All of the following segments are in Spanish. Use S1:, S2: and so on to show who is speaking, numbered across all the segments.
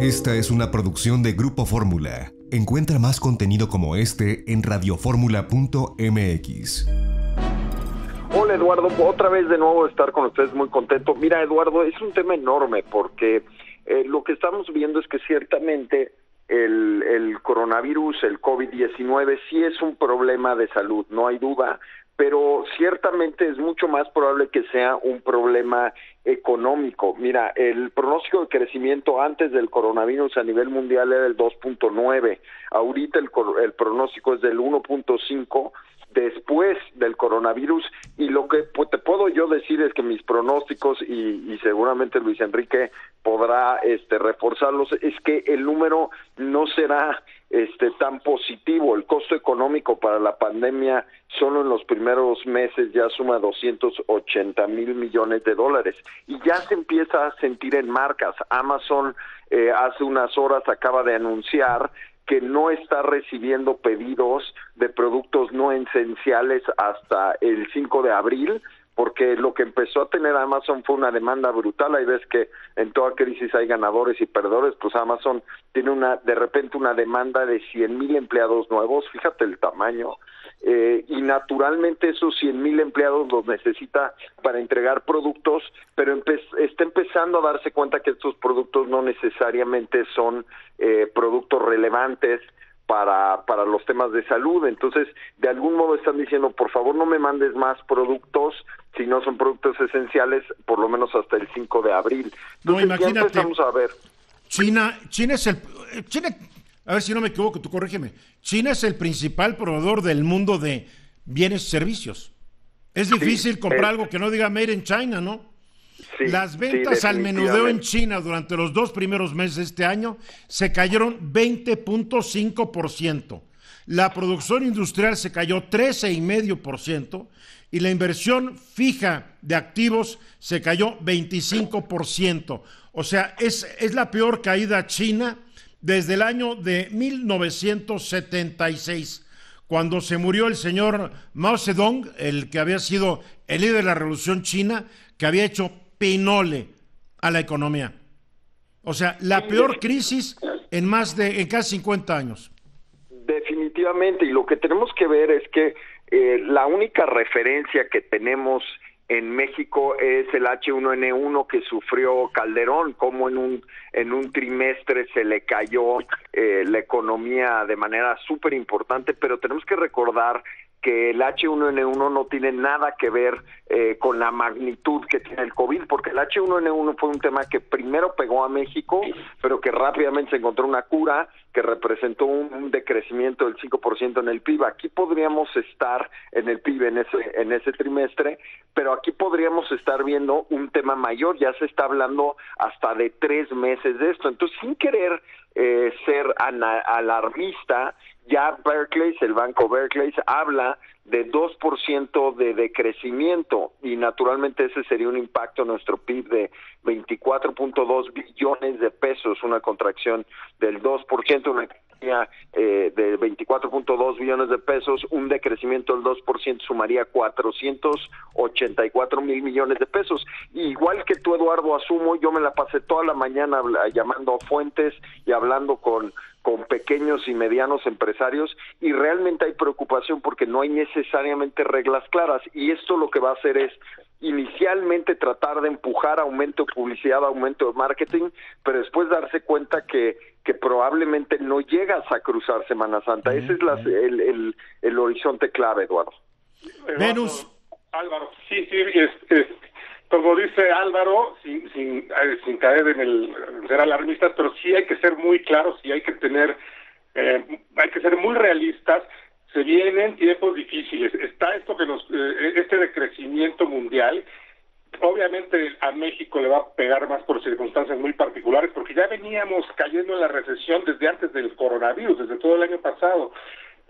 S1: Esta es una producción de Grupo Fórmula. Encuentra más contenido como este en radioformula.mx.
S2: Hola Eduardo, otra vez de nuevo estar con ustedes, muy contento. Mira Eduardo, es un tema enorme porque lo que estamos viendo es que ciertamente el coronavirus, el COVID-19 sí es un problema de salud, no hay duda, pero ciertamente es mucho más probable que sea un problema económico. Mira, el pronóstico de crecimiento antes del coronavirus a nivel mundial era el 2.9, ahorita el pronóstico es del 1.5 después del coronavirus, y lo que te puedo yo decir es que mis pronósticos, y seguramente Luis Enrique podrá reforzarlos, es que el número no será tan positivo. El costo económico para la pandemia solo en los primeros meses ya suma 280 mil millones de dólares, y ya se empieza a sentir en marcas. Amazon hace unas horas acaba de anunciar que no está recibiendo pedidos de productos no esenciales hasta el 5 de abril, porque lo que empezó a tener Amazon fue una demanda brutal. Hay veces que en toda crisis hay ganadores y perdedores, pues Amazon tiene de repente una demanda de 100,000 empleados nuevos, fíjate el tamaño, y naturalmente esos 100,000 empleados los necesita para entregar productos, pero está empezando a darse cuenta que estos productos no necesariamente son productos relevantes para los temas de salud. Entonces, de algún modo están diciendo, por favor no me mandes más productos si no son productos esenciales, por lo menos hasta el 5 de abril. Entonces,
S3: no, imagínate,
S2: ya empezamos a ver.
S3: China es China, a ver si no me equivoco, tú corrígeme. China es el principal proveedor del mundo de bienes y servicios. Es difícil comprar algo que no diga Made in China, ¿no?
S2: Sí,
S3: las ventas al menudeo en China durante los 2 primeros meses de este año se cayeron 20.5%. La producción industrial se cayó 13.5% y la inversión fija de activos se cayó 25%. O sea, es la peor caída china desde el año de 1976, cuando se murió el señor Mao Zedong, el que había sido el líder de la Revolución China, que había hecho pinole a la economía. O sea, la peor crisis en casi 50 años.
S2: Definitivamente, y lo que tenemos que ver es que la única referencia que tenemos en México es el H1N1 que sufrió Calderón, como en un trimestre se le cayó la economía de manera súper importante, pero tenemos que recordar que el H1N1 no tiene nada que ver con la magnitud que tiene el COVID, porque el H1N1 fue un tema que primero pegó a México, pero que rápidamente se encontró una cura que representó un decrecimiento del 5% en el PIB. Aquí podríamos estar en el PIB en ese trimestre, pero aquí podríamos estar viendo un tema mayor. Ya se está hablando hasta de 3 meses de esto. Entonces, sin querer ser alarmista, ya Barclays, el banco Barclays, habla de 2% de decrecimiento, y naturalmente ese sería un impacto en nuestro PIB de 24.2 billones de pesos, una contracción del 2%, una economía de 24.2 billones de pesos, un decrecimiento del 2% sumaría 484 mil millones de pesos. Y igual que tú, Eduardo, asumo, yo me la pasé toda la mañana llamando a fuentes y hablando con pequeños y medianos empresarios, y realmente hay preocupación porque no hay necesariamente reglas claras, y esto lo que va a hacer es inicialmente tratar de empujar aumento de publicidad, aumento de marketing, pero después darse cuenta que probablemente no llegas a cruzar Semana Santa. Ese es el horizonte clave, Eduardo.
S3: Venus.
S4: Álvaro, sí, como dice Álvaro, sin caer en el ser alarmistas, pero sí hay que ser muy claros y hay que ser muy realistas. Se vienen tiempos difíciles. Está esto que este decrecimiento mundial. Obviamente a México le va a pegar más por circunstancias muy particulares, porque ya veníamos cayendo en la recesión desde antes del coronavirus, desde todo el año pasado.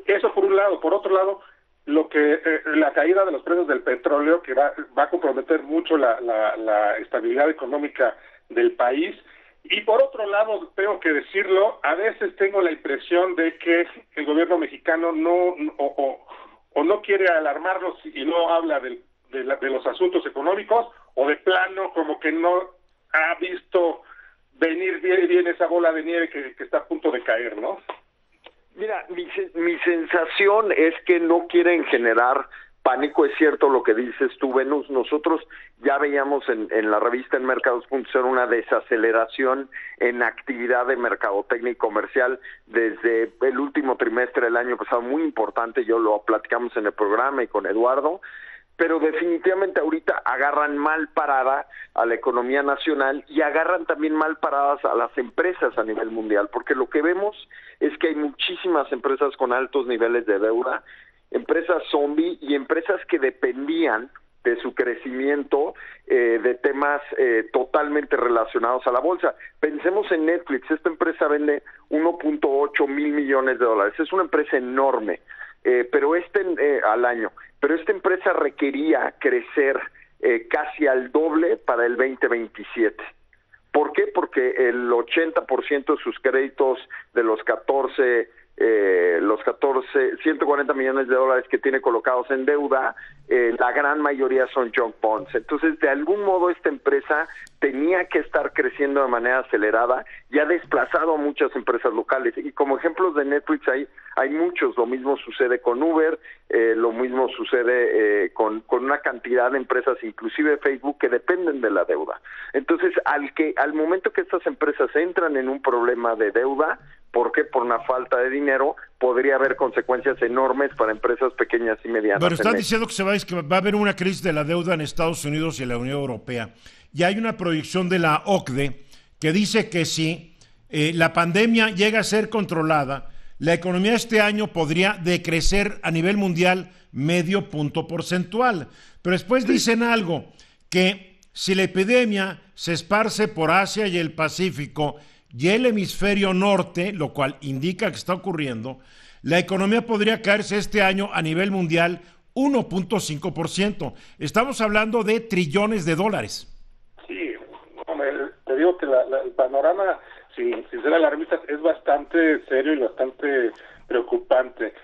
S4: Eso por un lado. Por otro lado, la caída de los precios del petróleo, que va a comprometer mucho la estabilidad económica del país. Y por otro lado, tengo que decirlo, a veces tengo la impresión de que el gobierno mexicano no quiere alarmarnos y no habla de los asuntos económicos, o de plano como que no ha visto venir bien esa bola de nieve que está a punto de caer, ¿no?
S2: Mira, mi sensación es que no quieren generar pánico. Es cierto lo que dices tú, Venus. Nosotros ya veíamos en la revista en Mercados.0 una desaceleración en actividad de mercadotecnia y comercial desde el último trimestre del año pasado, muy importante. Yo lo platicamos en el programa y con Eduardo. Pero definitivamente ahorita agarran mal parada a la economía nacional y agarran también mal paradas a las empresas a nivel mundial, porque lo que vemos es que hay muchísimas empresas con altos niveles de deuda, empresas zombie y empresas que dependían de su crecimiento de temas totalmente relacionados a la bolsa. Pensemos en Netflix. Esta empresa vende 1.8 mil millones de dólares. Es una empresa enorme, pero al año. Pero esta empresa requería crecer casi al doble para el 2027. ¿Por qué? Porque el 80% de sus créditos de los 140 millones de dólares que tiene colocados en deuda, la gran mayoría son junk bonds. Entonces, de algún modo, esta empresa tenía que estar creciendo de manera acelerada y ha desplazado a muchas empresas locales. Y como ejemplos de Netflix hay muchos. Lo mismo sucede con Uber, lo mismo sucede con una cantidad de empresas, inclusive Facebook, que dependen de la deuda. Entonces, al momento que estas empresas entran en un problema de deuda, ¿por qué? Por una falta de dinero, podría haber consecuencias enormes para empresas pequeñas y medianas.
S3: Pero están diciendo que va a haber una crisis de la deuda en Estados Unidos y en la Unión Europea. Y hay una proyección de la OCDE que dice que si la pandemia llega a ser controlada, la economía este año podría decrecer a nivel mundial 0,5 punto porcentual. Pero después dicen algo, que si la epidemia se esparce por Asia y el Pacífico y el hemisferio norte, lo cual indica que está ocurriendo, la economía podría caerse este año a nivel mundial 1.5%. Estamos hablando de trillones de dólares.
S4: Sí, te digo que el panorama, sin ser alarmista, es bastante serio y bastante preocupante.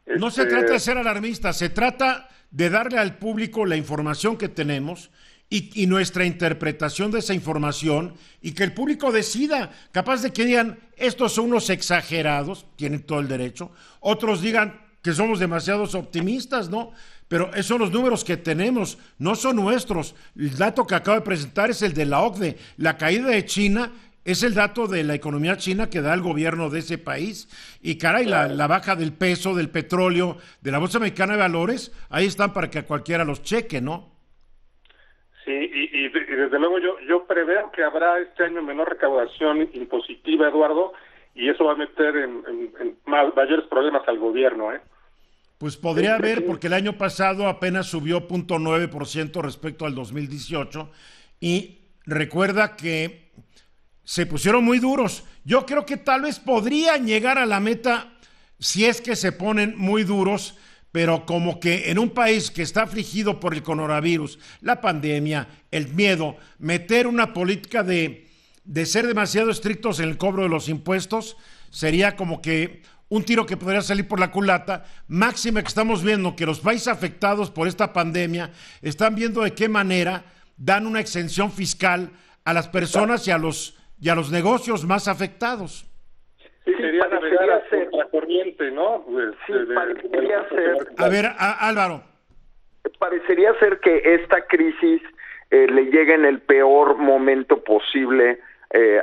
S3: No se trata de ser alarmista, se trata de darle al público la información que tenemos y nuestra interpretación de esa información, y que el público decida, capaz de que digan, estos son unos exagerados, tienen todo el derecho, otros digan que somos demasiados optimistas, ¿no? Pero esos son los números que tenemos, no son nuestros. El dato que acabo de presentar es el de la OCDE. La caída de China es el dato de la economía china que da el gobierno de ese país. Y caray, la baja del peso, del petróleo, de la Bolsa Mexicana de Valores, ahí están para que cualquiera los cheque, ¿no?
S4: Sí, y desde luego yo preveo que habrá este año menor recaudación impositiva, Eduardo, y eso va a meter en mayores problemas al gobierno, ¿eh?
S3: Pues podría haber, porque el año pasado apenas subió 0.9% respecto al 2018, y recuerda que se pusieron muy duros. Yo creo que tal vez podrían llegar a la meta si es que se ponen muy duros, pero como que en un país que está afligido por el coronavirus, la pandemia, el miedo, meter una política de ser demasiado estrictos en el cobro de los impuestos, sería como que un tiro que podría salir por la culata. Máxima que estamos viendo que los países afectados por esta pandemia están viendo de qué manera dan una exención fiscal a las personas y a los negocios más afectados.
S4: Sí, sería navegar a corriente, ¿no?
S2: Sí, parecería ser.
S3: A ver, Álvaro.
S2: Parecería ser que esta crisis le llega en el peor momento posible,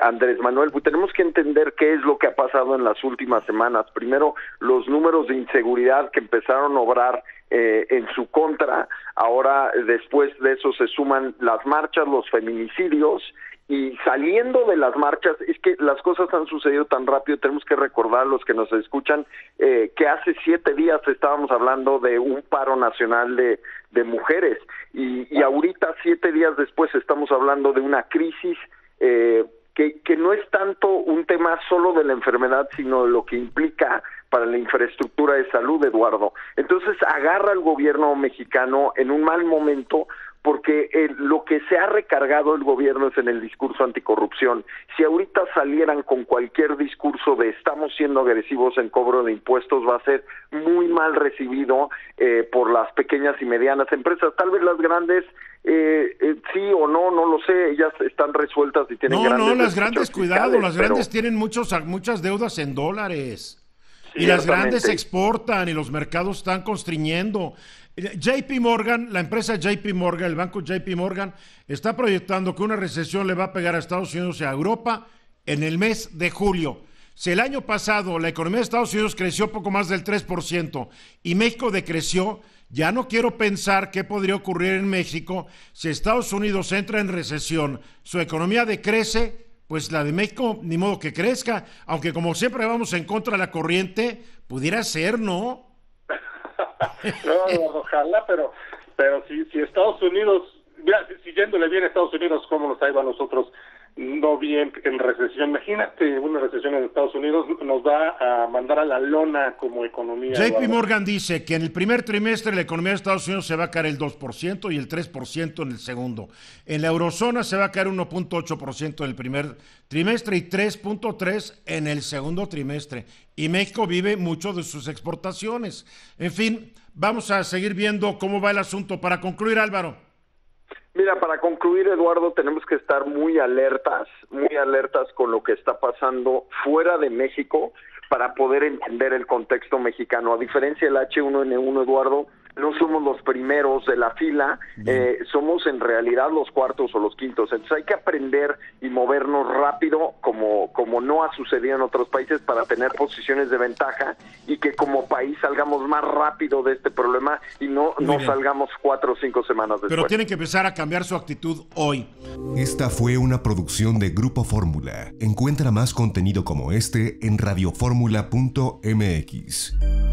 S2: Andrés Manuel. Pues tenemos que entender qué es lo que ha pasado en las últimas semanas. Primero, los números de inseguridad que empezaron a obrar en su contra. Ahora, después de eso, se suman las marchas, los feminicidios. Y saliendo de las marchas, es que las cosas han sucedido tan rápido. Tenemos que recordar a los que nos escuchan que hace 7 días estábamos hablando de un paro nacional de mujeres y ahorita 7 días después estamos hablando de una crisis que no es tanto un tema solo de la enfermedad, sino de lo que implica para la infraestructura de salud, Eduardo. Entonces agarra al gobierno mexicano en un mal momento, porque lo que se ha recargado el gobierno es en el discurso anticorrupción. Si ahorita salieran con cualquier discurso de estamos siendo agresivos en cobro de impuestos, va a ser muy mal recibido por las pequeñas y medianas empresas. Tal vez las grandes sí o no, no lo sé, ellas están resueltas y tienen grandes...
S3: No, las grandes, cuidado, las grandes tienen muchas deudas en dólares. Y las grandes exportan y los mercados están constriñendo. JP Morgan, la empresa JP Morgan, el banco JP Morgan, está proyectando que una recesión le va a pegar a Estados Unidos y a Europa en el mes de julio. Si el año pasado la economía de Estados Unidos creció poco más del 3% y México decreció, ya no quiero pensar qué podría ocurrir en México si Estados Unidos entra en recesión, su economía decrece, pues la de México ni modo que crezca, aunque como siempre vamos en contra de la corriente, pudiera ser, ¿no?
S4: No, ojalá, pero si Estados Unidos, mira, si yéndole bien a Estados Unidos, ¿cómo nos ha ido a nosotros no bien en recesión? Imagínate, una recesión en Estados Unidos nos va a mandar a la lona como economía.
S3: JP Morgan dice que en el primer trimestre la economía de Estados Unidos se va a caer el 2% y el 3% en el segundo. En la eurozona se va a caer 1.8% en el primer trimestre y 3.3% en el segundo trimestre. Y México vive mucho de sus exportaciones. En fin, vamos a seguir viendo cómo va el asunto. Para concluir, Álvaro.
S2: Mira, para concluir, Eduardo, tenemos que estar muy alertas con lo que está pasando fuera de México para poder entender el contexto mexicano. A diferencia del H1N1, Eduardo, no somos los primeros de la fila, somos en realidad los cuartos o los quintos. Entonces hay que aprender y movernos rápido, como no ha sucedido en otros países, para tener posiciones de ventaja y que como país salgamos más rápido de este problema y no salgamos 4 o 5 semanas después.
S3: Pero tienen que empezar a cambiar su actitud hoy.
S1: Esta fue una producción de Grupo Fórmula. Encuentra más contenido como este en radioformula.mx.